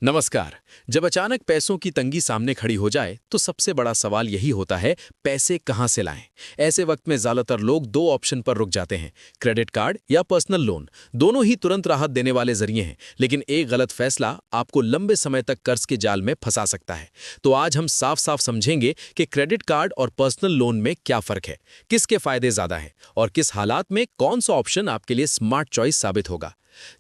नमस्कार। जब अचानक पैसों की तंगी सामने खड़ी हो जाए तो सबसे बड़ा सवाल यही होता है, पैसे कहां से लाएं। ऐसे वक्त में ज्यादातर लोग दो ऑप्शन पर रुक जाते हैं, क्रेडिट कार्ड या पर्सनल लोन। दोनों ही तुरंत राहत देने वाले जरिए हैं, लेकिन एक गलत फैसला आपको लंबे समय तक कर्ज के जाल में फंसा सकता है। तो आज हम साफ साफ समझेंगे कि क्रेडिट कार्ड और पर्सनल लोन में क्या फर्क है, किसके फायदे ज्यादा हैं और किस हालात में कौन सा ऑप्शन आपके लिए स्मार्ट चॉइस साबित होगा।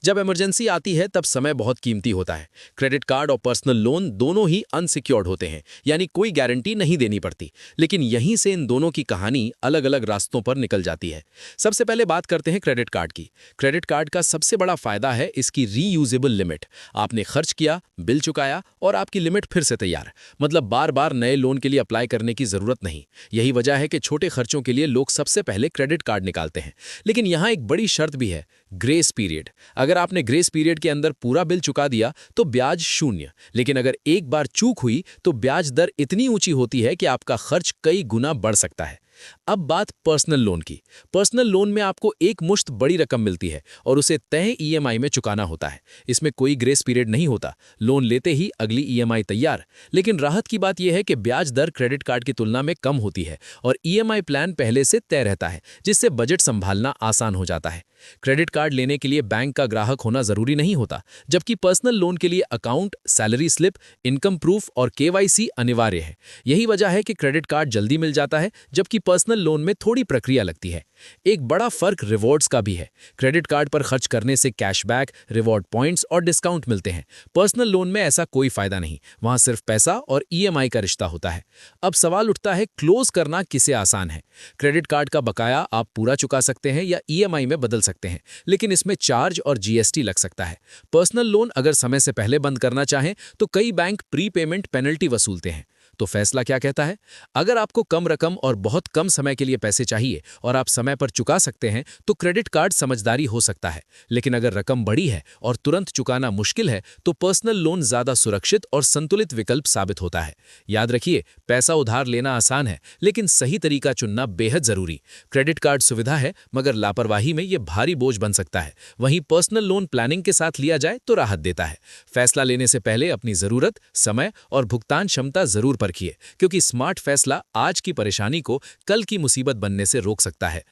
जब इमरजेंसी आती है तब समय बहुत कीमती होता है। क्रेडिट कार्ड और पर्सनल लोन दोनों ही अनसिक्योर्ड होते हैं, यानी कोई गारंटी नहीं देनी पड़ती। लेकिन यहीं से इन दोनों की कहानी अलग अलग रास्तों पर निकल जाती है। सबसे पहले बात करते हैं क्रेडिट कार्ड की। क्रेडिट कार्ड का सबसे बड़ा फायदा है इसकी रीयूजेबल लिमिट। आपने खर्च किया, बिल चुकाया और आपकी लिमिट फिर से तैयार। मतलब बार बार नए लोन के लिए अप्लाई करने की जरूरत नहीं। यही वजह है कि छोटे खर्चों के लिए लोग सबसे पहले क्रेडिट कार्ड निकालते हैं। लेकिन यहाँ एक बड़ी शर्त भी है, ग्रेस पीरियड। अगर आपने ग्रेस पीरियड के अंदर पूरा बिल चुका दिया तो ब्याज शून्य, लेकिन अगर एक बार चूक हुई तो ब्याज दर इतनी ऊंची होती है कि आपका खर्च कई गुना बढ़ सकता है। अब बात पर्सनल लोन की। पर्सनल लोन में आपको एक मुश्त बड़ी रकम मिलती है और उसे तय ईएमआई में चुकाना होता है। इसमें कोई ग्रेस पीरियड नहीं होता, लोन लेते ही अगली ईएमआई तैयार। लेकिन राहत की बात यह है कि ब्याज दर क्रेडिट कार्ड की तुलना में कम होती है और ईएमआई प्लान पहले से तय रहता है, जिससे बजट संभालना आसान हो जाता है। क्रेडिट कार्ड लेने के लिए बैंक का ग्राहक होना जरूरी नहीं होता, जबकि पर्सनल लोन के लिए account, salary slip, income proof और केवाईसी अनिवार्य है। यही वजह है कि क्रेडिट कार्ड जल्दी मिल जाता है, जबकि पर्सनल लोन में थोड़ी प्रक्रिया लगती है। एक बड़ा फर्क रिवॉर्ड्स का भी है। क्रेडिट कार्ड पर खर्च करने से कैशबैक, रिवॉर्ड पॉइंट्स और डिस्काउंट मिलते हैं। पर्सनल लोन में ऐसा कोई फायदा नहीं, वहां सिर्फ पैसा और ईएमआई का रिश्ता होता है। अब सवाल उठता है, क्लोज करना किसे आसान है। क्रेडिट कार्ड का बकाया आप पूरा चुका सकते हैं या ईएमआई में बदल सकते हैं, लेकिन इसमें चार्ज और जीएसटी लग सकता है। पर्सनल लोन अगर समय से पहले बंद करना चाहें तो कई बैंक प्री पेमेंट पेनल्टी वसूलते हैं। तो फैसला क्या कहता है? अगर आपको कम रकम और बहुत कम समय के लिए पैसे चाहिए और आप समय पर चुका सकते हैं तो क्रेडिट कार्ड समझदारी हो सकता है। लेकिन अगर रकम बड़ी है और तुरंत चुकाना मुश्किल है तो पर्सनल लोन ज्यादा सुरक्षित और संतुलित विकल्प साबित होता है। याद रखिए, पैसा उधार लेना आसान है, लेकिन सही तरीका चुनना बेहद जरूरी। क्रेडिट कार्ड सुविधा है, मगर लापरवाही में यह भारी बोझ बन सकता है। वहीं पर्सनल लोन प्लानिंग के साथ लिया जाए तो राहत देता है। फैसला लेने से पहले अपनी जरूरत, समय और भुगतान क्षमता जरूर परखिए, क्योंकि स्मार्ट फैसला आज की परेशानी को कल की मुसीबत बनने से रोक सकता है।